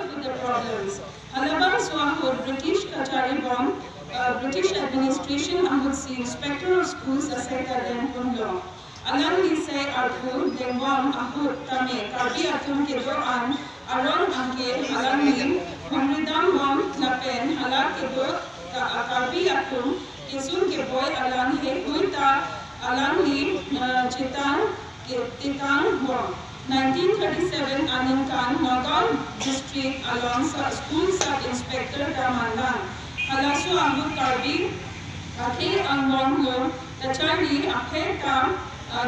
with the problems. Halabang Swahod, British Kachari Bomb, British administration Ahud Si, Inspector of Schools Aseka Den Punlo. Alang Lisay Arthur, Dengwam Ahud Tame, Karbi Atum Kedo An, Aron Anke, Alang Li, Humridam Bom, Lapen, Halak Kedo, Karbi Atum, Kesun Keboy Alang He, Huita, Alang Li, Chitan, Titang Bom. 1937 Aninkan, Nagaon District along School Sub-Inspector Damandan. Halasu Ahud Karbi, Ake Angwang Lo, Tachari Aphe Tam,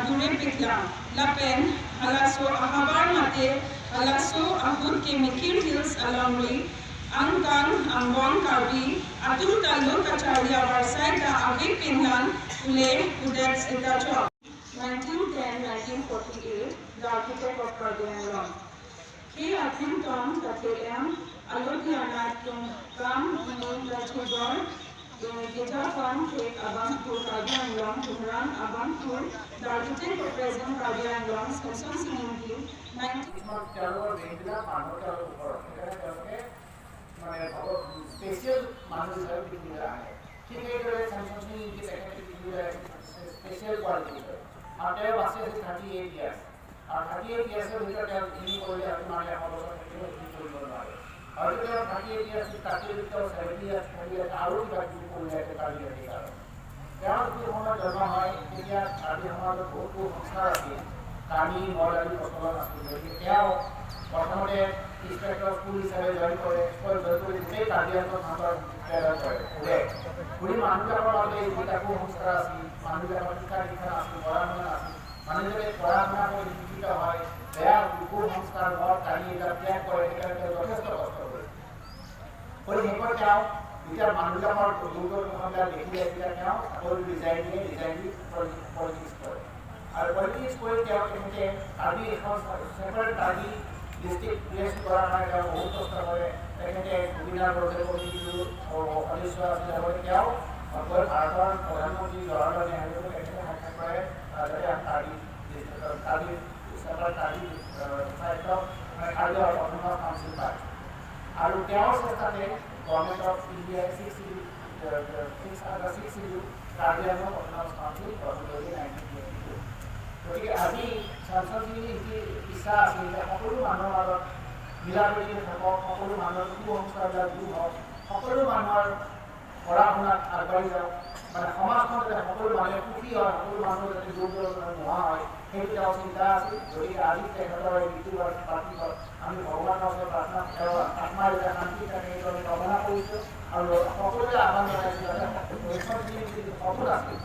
Dure Pikla, Lapen, Halasu Ahabar Mate, Halasu Ahud Ke Mikir Hills along Rui, Angkang, Angwang Karbi, Atul Talu Tachari Avarsai Da Age Pinlan, Ule, Udet Sitacho. 1910-1948, the architect of Kardiangram. He Athim Tom, Tatheam, Alodiana Kam, Rajhidor, Gitafan, Kate Abanpur, Kardiangram, Tumran, Abanpur, the architect of present Kardiangram, Semsonsing Ingti, 19 and they have access 38 years. 38 years of winter time, he will have not have all of the 38 years, 30 years, 70 years, I will get you to let the career. There are two hundred German, India, Adihama, the Boku, Saraki, Kani, Modern, Kosola, Now, Watamade, Inspector of Police, and a for the state idea of number. We Mandaka, Mitaku, Sarasi, Mandaka, Parana, Mandaka, Parana, they are good homestar, what Kani, the black or the rest of us. For the Hippo Town, we are Mandaka, Google, Honda, now, or designing politics. Our politics will tell him, Kadi is separate Kadi, district place to Parana, most of the Kubina Road, or Alisha, the Cow, or Arthur, or Hamodi, Jordan, and Kadi, several Kadi, side of Kadi or Autonomous Council Park. I will tell us that Government of India 6 Kadi Autonomous Council, possibly 1922. গতিকে আজি Semsonsing Ingti ইচ্ছা আছিল যে সকলো মানুহৰ মাজত মিলাপ্ৰীতি থাকক, সকলো মানুহৰ কুসংস্কাৰবিলাক দূৰ হওক, সকলো মানুহৰ পঢ়া শুনাত আগবাঢ়ি যাওক, মানে সমাজখন যাতে সকলো মানুহে সুখী হয়, সকলো মানুহ যাতে দূৰ দূৰৰ নোহোৱা হয়, সেইটো তেওঁৰ চিন্তা আছিল। গতিকে আজি তেখেতৰ এই মৃত্যুবাৰ পাতিলত আমি ভগৱানৰ ওচৰত প্ৰাৰ্থনা তেওঁৰ আত্মাৰ যাতে শান্তি থাকে সেইটো আমি কামনা কৰিছোঁ আৰু সকলোৱে আহ্বান জনাইছোঁ যাতে Semsonsing Ingti সফল আছিল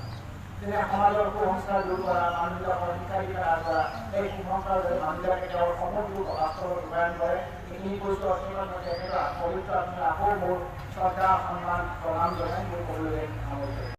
যেনে সমাজৰ কুসংস্কাৰ দূৰ কৰা, মানুহবিলাকৰ শিক্ষা দীক্ষা কৰা, এই কুসংস্কাৰ মানুহবিলাকে তেওঁৰ সকলো বাস্তৱত ৰূপায়ণ কৰে। এইখিনি কৈছোঁ অৰ্থনত তেখেতৰ পবিত্ৰ আত্মাৰ আকৌ মোৰ শ্ৰদ্ধা সন্মান প্ৰণাম জনাই মোৰ ক'বলৈ সামৰিছোঁ।